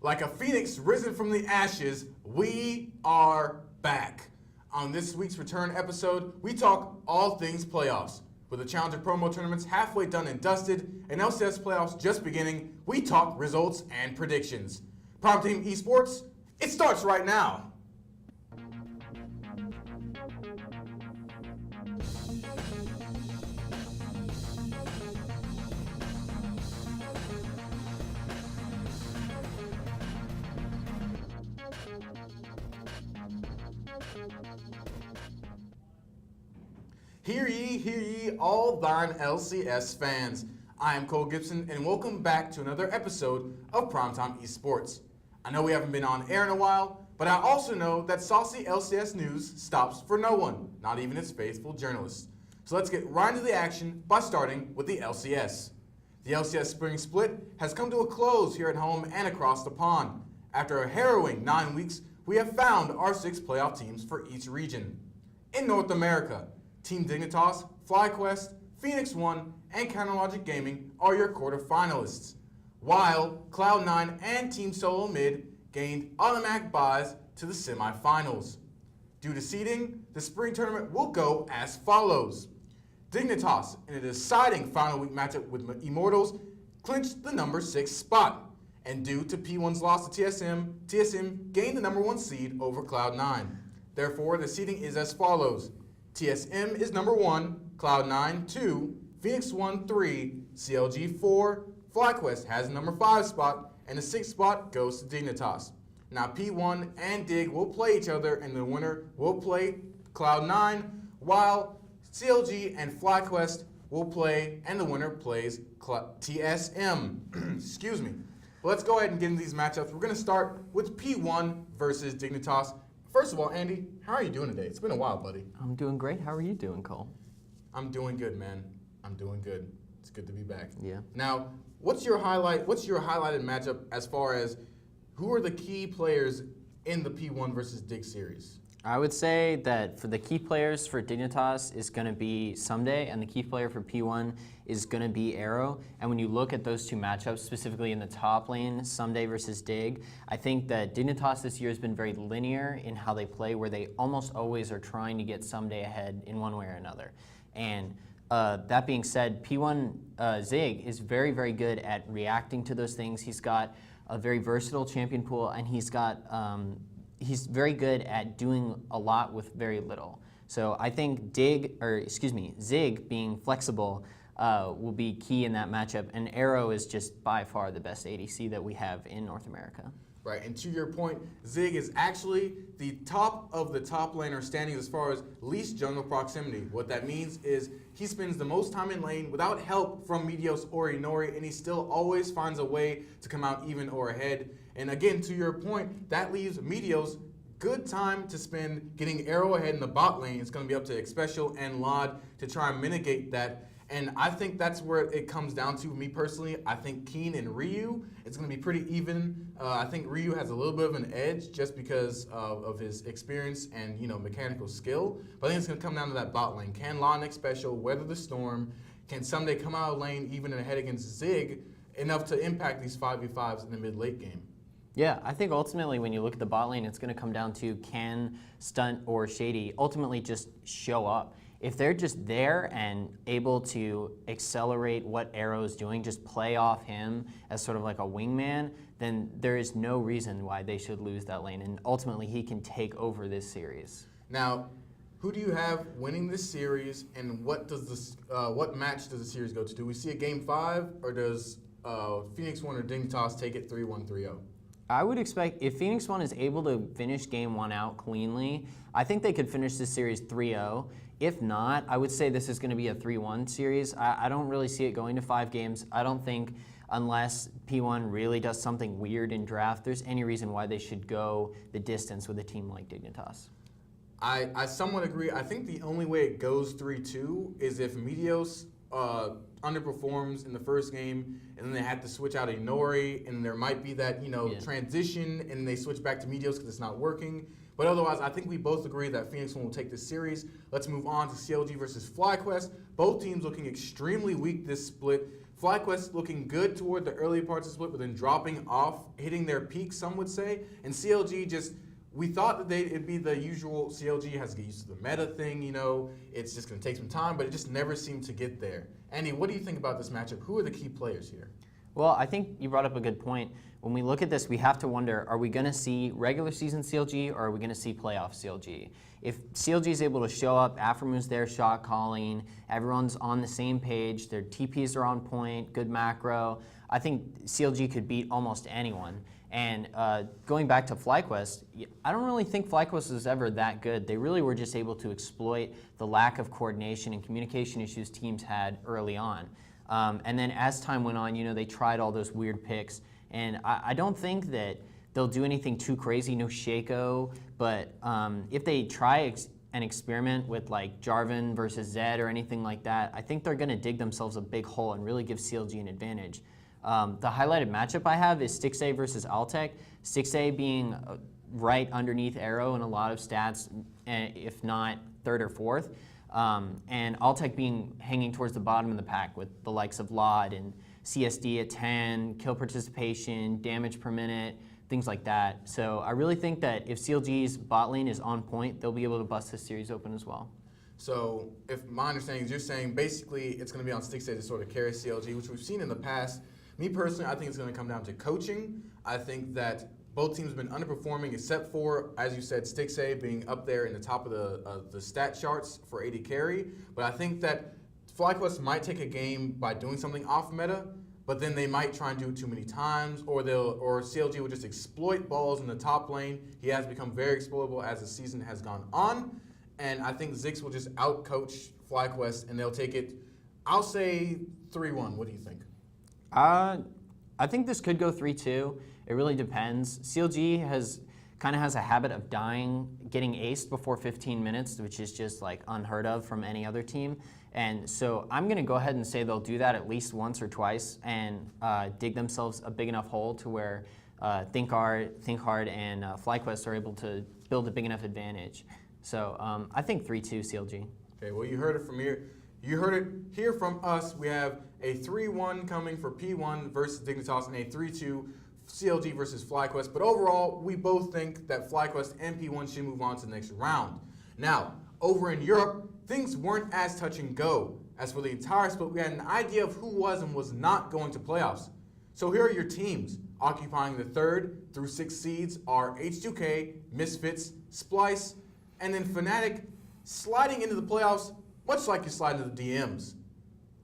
Like a phoenix risen from the ashes, we are back. On this week's return episode, we talk all things playoffs. With the Challenger promo tournaments halfway done and dusted, and LCS playoffs just beginning, we talk results and predictions. Primetime eSports, it starts right now. Hear ye, all thine LCS fans. I am Cole Gibson, and welcome back to another episode of Primetime eSports. I know we haven't been on air in a while, but I also know that saucy LCS news stops for no one, not even its faithful journalists. So let's get right into the action by starting with the LCS. The LCS spring split has come to a close here at home and across the pond. After a harrowing 9 weeks, we have found our 6 playoff teams for each region. In North America, Team Dignitas, FlyQuest, Phoenix One, and CounterLogic Gaming are your quarterfinalists, while Cloud9 and Team Solo Mid gained automatic buys to the semifinals. Due to seeding, the spring tournament will go as follows. Dignitas, in a deciding final week matchup with Immortals, clinched the number 6 spot, and due to P1's loss to TSM gained the number 1 seed over Cloud9. Therefore, the seeding is as follows. TSM is number 1, Cloud9 2, Phoenix One 3, CLG 4, FlyQuest has the number 5 spot, and the 6th spot goes to Dignitas. Now P1 and Dig will play each other, and the winner will play Cloud9, while CLG and FlyQuest will play, and the winner plays TSM. Excuse me. Let's go ahead and get into these matchups. We're going to start with P1 versus Dignitas. First of all, Andy, how are you doing today? It's been a while, buddy. I'm doing great. How are you doing, Cole? I'm doing good, man. I'm doing good. It's good to be back. Yeah. Now, what's your highlighted matchup as far as who are the key players in the P1 versus Dig series? I would say that for the key players for Dignitas is going to be Someday, and the key player for P1 is going to be Arrow. And when you look at those two matchups, specifically in the top lane, Someday versus Dig, I think that Dignitas this year has been very linear in how they play, where they almost always are trying to get Someday ahead in one way or another. And that being said, P1 Zig is very, very good at reacting to those things. He's got a very versatile champion pool, and he's very good at doing a lot with very little. So I think Zig being flexible will be key in that matchup, and Arrow is just by far the best ADC that we have in North America. Right, and to your point, Zig is actually the top of the top laner standings as far as least jungle proximity. What that means is he spends the most time in lane without help from Meteos or Inori, and he still always finds a way to come out even or ahead. And again, to your point, that leaves Meteos good time to spend getting Arrow ahead in the bot lane. It's going to be up to Xpecial and Lod to try and mitigate that. And I think that's where it comes down to. Me personally, I think Keen and Ryu, it's going to be pretty even. I think Ryu has a little bit of an edge just because of his experience and mechanical skill. But I think it's going to come down to that bot lane. Can Lod and Xpecial weather the storm? Can Someday come out of lane even ahead against Zig enough to impact these 5v5s in the mid-late game? Yeah, I think ultimately when you look at the bot lane, it's going to come down to can Stunt or Shady ultimately just show up. If they're just there and able to accelerate what Arrow's doing, just play off him as sort of like a wingman, then there is no reason why they should lose that lane. And ultimately, he can take over this series. Now, who do you have winning this series, and what match does the series go to? Do we see a Game 5, or does Phoenix One or Dignitas take it 3-1, 3-0? I would expect if Phoenix One is able to finish Game 1 out cleanly, I think they could finish this series 3-0. If not, I would say this is going to be a 3-1 series. I don't really see it going to 5 games. I don't think, unless P1 really does something weird in draft, there's any reason why they should go the distance with a team like Dignitas. I somewhat agree. I think the only way it goes 3-2 is if Meteos underperforms in the first game, and then they have to switch out Inori, and there might be that transition, and they switch back to Meteos because it's not working. But otherwise, I think we both agree that Phoenix One will take this series. Let's move on to CLG versus FlyQuest. Both teams looking extremely weak this split. FlyQuest looking good toward the early parts of the split, but then dropping off, hitting their peak, some would say. And CLG just, we thought that it'd be the usual, CLG has to get used to the meta thing, it's just going to take some time, but it just never seemed to get there. Andy, what do you think about this matchup? Who are the key players here? Well, I think you brought up a good point. When we look at this, we have to wonder, are we going to see regular season CLG or are we going to see playoff CLG? If CLG is able to show up, Aframu's there shot calling, everyone's on the same page, their TPs are on point, good macro, I think CLG could beat almost anyone. And going back to FlyQuest, I don't really think FlyQuest was ever that good. They really were just able to exploit the lack of coordination and communication issues teams had early on. And then as time went on, they tried all those weird picks. And I don't think that they'll do anything too crazy, no Shaco. But if they try an experiment with like Jarvan versus Zed or anything like that, I think they're going to dig themselves a big hole and really give CLG an advantage. The highlighted matchup I have is Stixxay versus Altec. Stixxay being right underneath Arrow in a lot of stats, if not third or fourth. And Altec being hanging towards the bottom of the pack with the likes of Lod and CSD at 10, kill participation, damage per minute, things like that. So I really think that if CLG's bot lane is on point, they'll be able to bust this series open as well. So if my understanding is you're saying basically it's going to be on Stixxay to sort of carry CLG, which we've seen in the past. Me personally, I think it's going to come down to coaching. I think that both teams have been underperforming except for, as you said, Stixxay being up there in the top of the stat charts for AD carry. But I think that FlyQuest might take a game by doing something off meta, but then they might try and do it too many times, or CLG will just exploit balls in the top lane. He has become very exploitable as the season has gone on, and I think Ziggs will just outcoach FlyQuest, and they'll take it, I'll say 3-1. What do you think? I think this could go 3-2. It really depends. CLG kind of has a habit of getting aced before 15 minutes, which is just like unheard of from any other team. And so I'm going to go ahead and say they'll do that at least once or twice and dig themselves a big enough hole to where Think Hard and FlyQuest are able to build a big enough advantage. So I think 3-2 CLG. Okay, well, you heard it from here. You heard it here from us. We have a 3-1 coming for P1 versus Dignitas and a 3-2 CLG versus FlyQuest. But overall, we both think that FlyQuest and P1 should move on to the next round. Now, over in Europe, things weren't as touch and go. As for the entire split, we had an idea of who was and was not going to playoffs. So here are your teams. Occupying the 3rd through 6th seeds are H2K, Misfits, Splice, and then Fnatic sliding into the playoffs much like you slide into the DMs.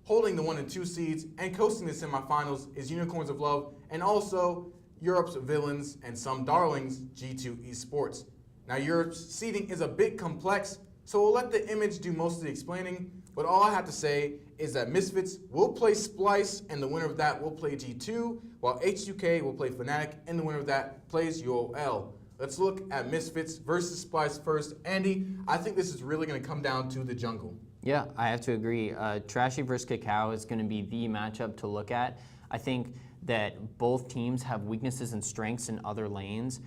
Holding the 1 and 2 seeds and coasting the semifinals is Unicorns of Love and also Europe's villains and some darlings, G2 eSports. Now Europe's seeding is a bit complex, so we'll let the image do most of the explaining, but all I have to say is that Misfits will play Splice and the winner of that will play G2, while H2K will play Fnatic and the winner of that plays UOL. Let's look at Misfits versus Splice first. Andy, I think this is really going to come down to the jungle. Yeah, I have to agree. Trashy versus Cacao is going to be the matchup to look at. I think that both teams have weaknesses and strengths in other lanes.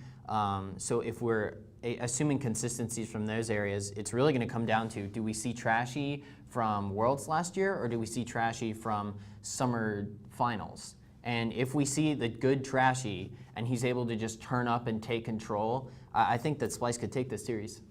So if we're assuming consistencies from those areas, it's really going to come down to, do we see Trashy from Worlds last year or do we see Trashy from Summer Finals? And if we see the good Trashy and he's able to just turn up and take control, I think that Splice could take this series.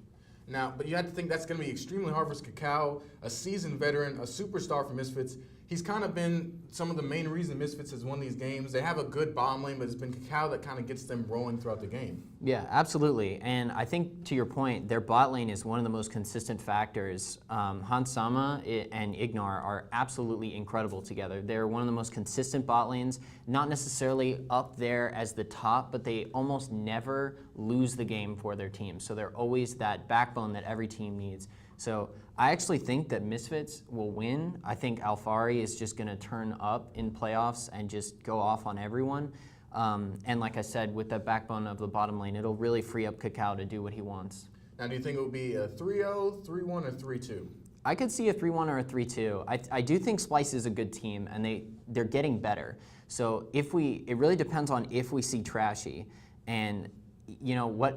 Now, but you have to think that's going to be extremely hard for Cacao, a seasoned veteran, a superstar for Misfits. He's kind of been some of the main reason Misfits has won these games. They have a good bottom lane, but it's been Cacao that kind of gets them rolling throughout the game. Yeah, absolutely. And I think, to your point, their bot lane is one of the most consistent factors. Hans Sama and Ignar are absolutely incredible together. They're one of the most consistent bot lanes, not necessarily up there as the top, but they almost never lose the game for their team. So they're always that backbone that every team needs. So I actually think that Misfits will win. I think Alphari is just going to turn up in playoffs and just go off on everyone. And like I said, with the backbone of the bottom lane, it'll really free up Cacao to do what he wants. Now, do you think it will be a 3-0, 3-1, or 3-2? I could see a 3-1 or a 3-2. I do think Splice is a good team, and they're getting better. So it really depends on if we see Trashy, and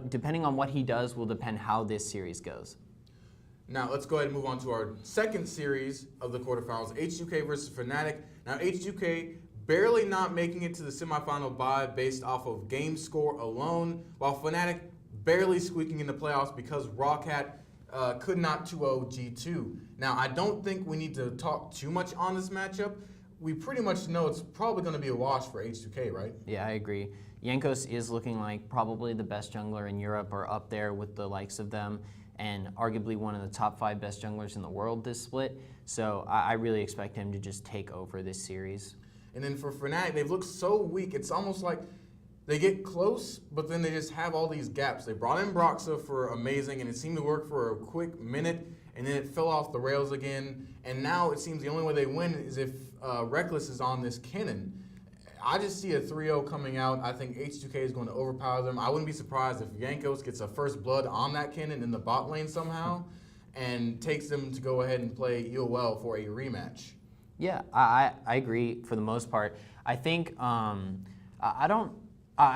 depending on what he does will depend how this series goes. Now let's go ahead and move on to our second series of the quarterfinals, H2K versus Fnatic. Now H2K barely not making it to the semifinal bye based off of game score alone, while Fnatic barely squeaking in the playoffs because Rawcat could not 2-0 G2. Now I don't think we need to talk too much on this matchup. We pretty much know it's probably going to be a wash for H2K, right? Yeah, I agree. Jankos is looking like probably the best jungler in Europe, or up there with the likes of them, and arguably one of the top 5 best junglers in the world this split. So I really expect him to just take over this series. And then for Fnatic, they've looked so weak. It's almost like they get close, but then they just have all these gaps. They brought in Broxa for amazing, and it seemed to work for a quick minute, and then it fell off the rails again. And now it seems the only way they win is if Reckless is on this cannon. I just see a 3-0 coming out. I think H2K is going to overpower them. I wouldn't be surprised if Jankos gets a first blood on that cannon in the bot lane somehow and takes them to go ahead and play EOL for a rematch. Yeah, I agree for the most part. I think I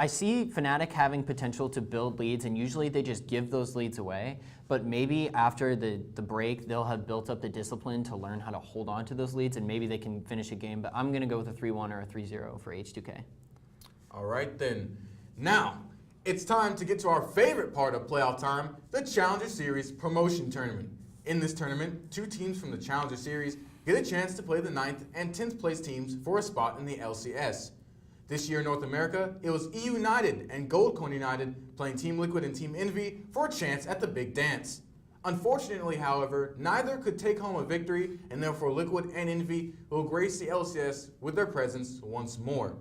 see Fnatic having potential to build leads, and usually they just give those leads away. But maybe after the break, they'll have built up the discipline to learn how to hold on to those leads, and maybe they can finish a game. But I'm going to go with a 3-1 or a 3-0 for H2K. All right, then. Now, it's time to get to our favorite part of playoff time, the Challenger Series Promotion Tournament. In this tournament, 2 teams from the Challenger Series get a chance to play the 9th and 10th place teams for a spot in the LCS. This year in North America, it was E United and Goldcoin United playing Team Liquid and Team Envy for a chance at the big dance. Unfortunately, however, neither could take home a victory, and therefore Liquid and Envy will grace the LCS with their presence once more.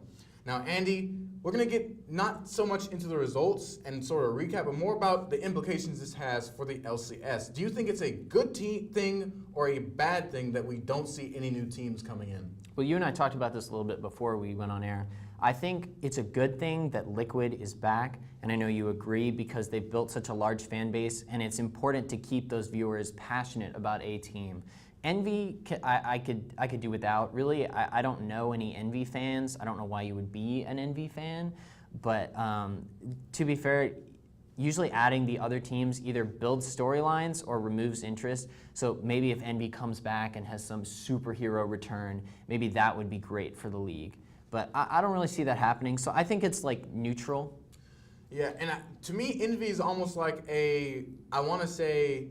Now, Andy, we're going to get not so much into the results and sort of recap, but more about the implications this has for the LCS. Do you think it's a good thing or a bad thing that we don't see any new teams coming in? Well, you and I talked about this a little bit before we went on air. I think it's a good thing that Liquid is back, and I know you agree because they've built such a large fan base, and it's important to keep those viewers passionate about a team. Envy, I could do without. Really, I don't know any Envy fans. I don't know why you would be an Envy fan, but to be fair, usually adding the other teams either builds storylines or removes interest. So maybe if Envy comes back and has some superhero return, maybe that would be great for the league. But I don't really see that happening, so I think it's like neutral. Yeah, and to me, Envy is almost like a, I want to say,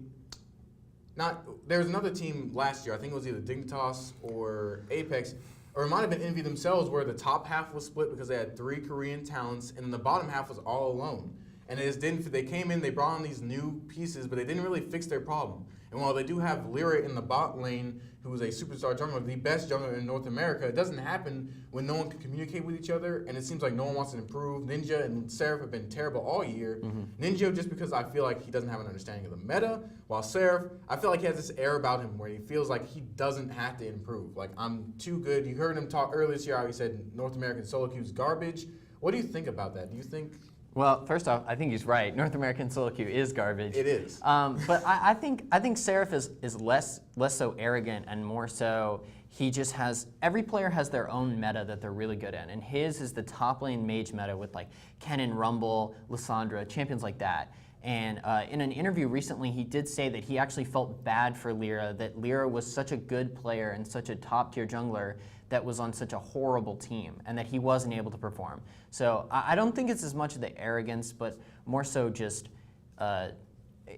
there was another team last year, I think it was either Dignitas or Apex, or it might have been Envy themselves, where the top half was split because they had 3 Korean talents, and then the bottom half was all alone. And it just didn't, they came in, they brought on these new pieces, but they didn't really fix their problem. And while they do have Lyra in the bot lane, who is a superstar jungler, the best jungler in North America, it doesn't happen when no one can communicate with each other, and it seems like no one wants to improve. Ninja and Seraph have been terrible all year. Ninja, just because I feel like he doesn't have an understanding of the meta, while Seraph, I feel like he has this air about him where he feels like he doesn't have to improve. Like, I'm too good. You heard him talk earlier this year how he said North American solo queue is garbage. What do you think about that? Do you think... Well, first off, I think he's right. North American solo queue is garbage. It is. But I think Seraph is less so arrogant and more so he just has, every player has their own meta that they're really good in, and his is the top lane mage meta with like Kennen, Rumble, Lissandra, champions like that. And in an interview recently, he did say that he actually felt bad for Lyra, that Lyra was such a good player and such a top-tier jungler that was on such a horrible team, and that he wasn't able to perform. So I don't think it's as much of the arrogance, but more so just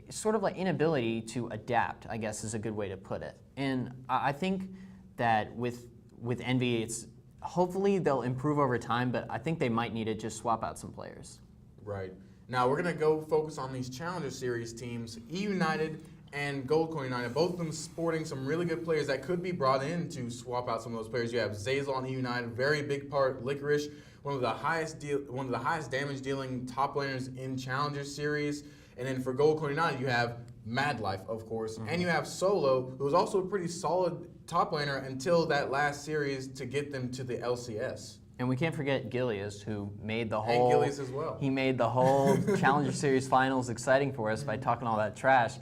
sort of like inability to adapt, I guess is a good way to put it. And I think that with Envy, it's hopefully they'll improve over time, but I think they might need to just swap out some players. Right. Now we're going to go focus on these Challenger Series teams, E United and Goldcoin United, both of them sporting some really good players that could be brought in to swap out some of those players. You have Zazel on E United, very big part. Licorice, one of the highest damage dealing top laners in Challenger Series. And then for Goldcoin United, you have Madlife, of course, and you have Solo, who was also a pretty solid top laner until that last series to get them to the LCS. And we can't forget Gilius, who made the whole. And Gilius as well. He made the whole Challenger Series finals exciting for us by talking all that trash.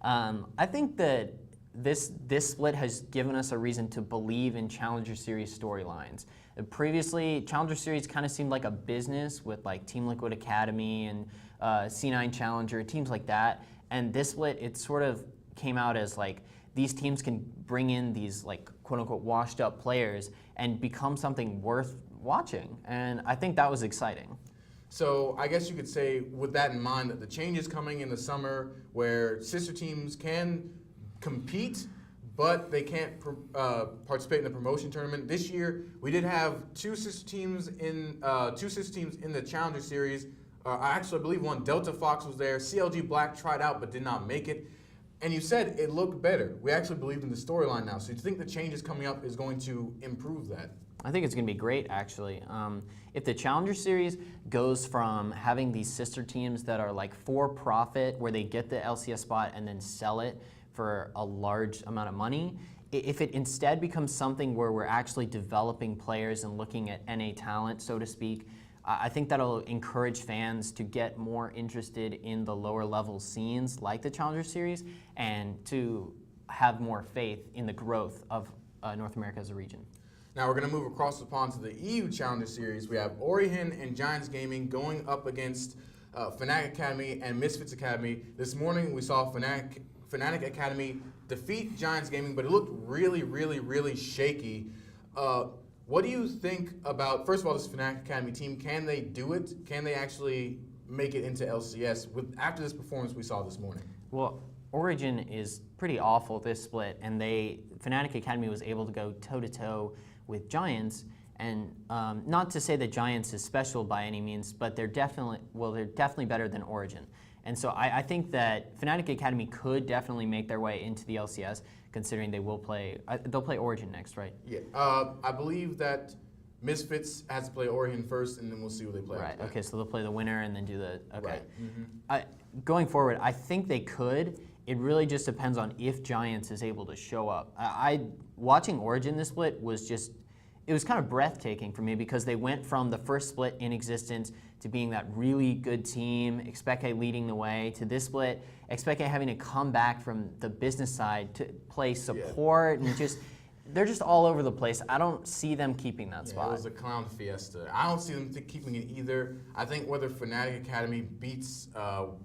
I think that this split has given us a reason to believe in Challenger Series storylines. Previously, Challenger Series kind of seemed like a business with like Team Liquid Academy and C9 Challenger, teams like that. And this split, it sort of came out as like these teams can bring in these like quote unquote washed up players and become something worth watching. And I think that was exciting. So I guess you could say, with that in mind, that the changes coming in the summer where sister teams can compete, but they can't participate in the promotion tournament. This year, we did have two sister teams in the Challenger Series. Actually, I believe one, Delta Fox was there. CLG Black tried out but did not make it. And you said it looked better. We actually believed in the storyline now. So you think the changes coming up is going to improve that? I think it's going to be great, actually. If the Challenger Series goes from having these sister teams that are like for profit, where they get the LCS spot and then sell it for a large amount of money, if it instead becomes something where we're actually developing players and looking at NA talent, so to speak, I think that'll encourage fans to get more interested in the lower level scenes like the Challenger Series and to have more faith in the growth of North America as a region. Now we're going to move across the pond to the EU Challenger Series. We have Origen and Giants Gaming going up against Fnatic Academy and Misfits Academy. This morning we saw Fnatic Academy defeat Giants Gaming, but it looked really, really, really shaky. What do you think about, first of all, this Fnatic Academy team? Can they do it? Can they actually make it into LCS after this performance we saw this morning? Well, Origen is pretty awful this split, and Fnatic Academy was able to go toe-to-toe with Giants, and not to say that Giants is special by any means, but they're definitely better than Origen. And so I think that Fnatic Academy could definitely make their way into the LCS, considering they'll play Origen next, right? Yeah, I believe that Misfits has to play Origen first, and then we'll see who they play. Right. Okay. So they'll play the winner and then do the. Okay. Right. Mm-hmm. Going forward, I think they could. It really just depends on if Giants is able to show up. Watching Origen this split was just. It was kind of breathtaking for me because they went from the first split in existence to being that really good team, Expeke leading the way, to this split, Expeke having to come back from the business side to play support and just, they're just all over the place. I don't see them keeping that spot. It was a clown fiesta. I don't see them keeping it either. I think whether Fnatic Academy beats,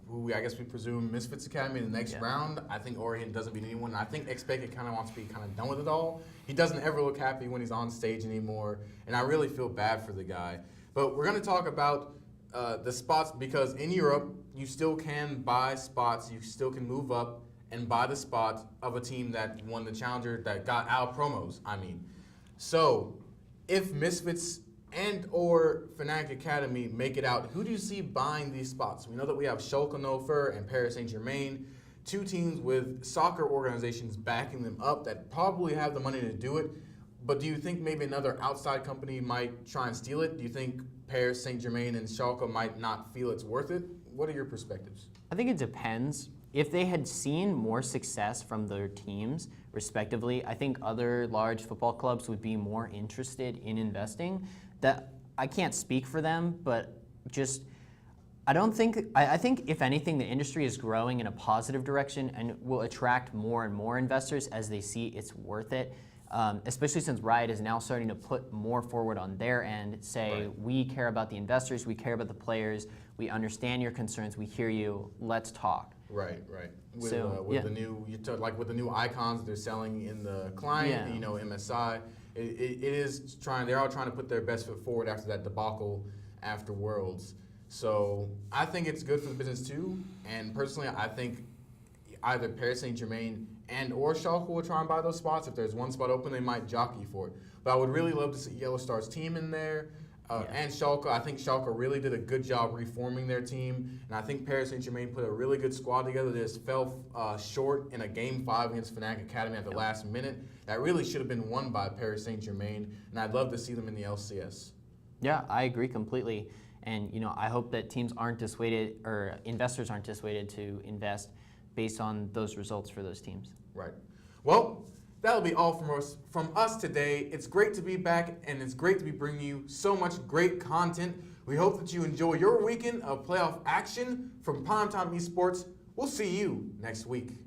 who I guess we presume Misfits Academy in the next round, I think Origen doesn't beat anyone. I think Expeke kind of wants to be kind of done with it all. He doesn't ever look happy when he's on stage anymore, and I really feel bad for the guy. But we're going to talk about the spots, because in Europe, you still can buy spots. You still can move up and buy the spot of a team that won the Challenger, that got our promos, I mean. So, if Misfits and or Fnatic Academy make it out, who do you see buying these spots? We know that we have Schalke 04 and Paris Saint-Germain, two teams with soccer organizations backing them up that probably have the money to do it. But do you think maybe another outside company might try and steal it? Do you think Paris Saint-Germain and Schalke might not feel it's worth it? What are your perspectives? I think it depends. If they had seen more success from their teams, respectively, I think other large football clubs would be more interested in investing. That I can't speak for them, but just I think if anything, the industry is growing in a positive direction and will attract more and more investors as they see it's worth it. Especially since Riot is now starting to put more forward on their end, say, we care about the investors, we care about the players, we understand your concerns, we hear you, let's talk. Right. With the new, with the new icons they're selling in the client, MSI, they're all trying to put their best foot forward after that debacle after Worlds. So I think it's good for the business too, and personally I think either Paris Saint-Germain and or Schalke will try and buy those spots. If there's one spot open, they might jockey for it. But I would really love to see Yellow Star's team in there. And Schalke. I think Schalke really did a good job reforming their team. And I think Paris Saint-Germain put a really good squad together. They just fell short in a Game 5 against Fnatic Academy at the last minute. That really should have been won by Paris Saint-Germain. And I'd love to see them in the LCS. Yeah, I agree completely. And I hope that teams aren't dissuaded, or investors aren't dissuaded to invest based on those results for those teams. Right. Well, that'll be all from us today. It's great to be back, and it's great to be bringing you so much great content. We hope that you enjoy your weekend of playoff action from Primetime eSports. We'll see you next week.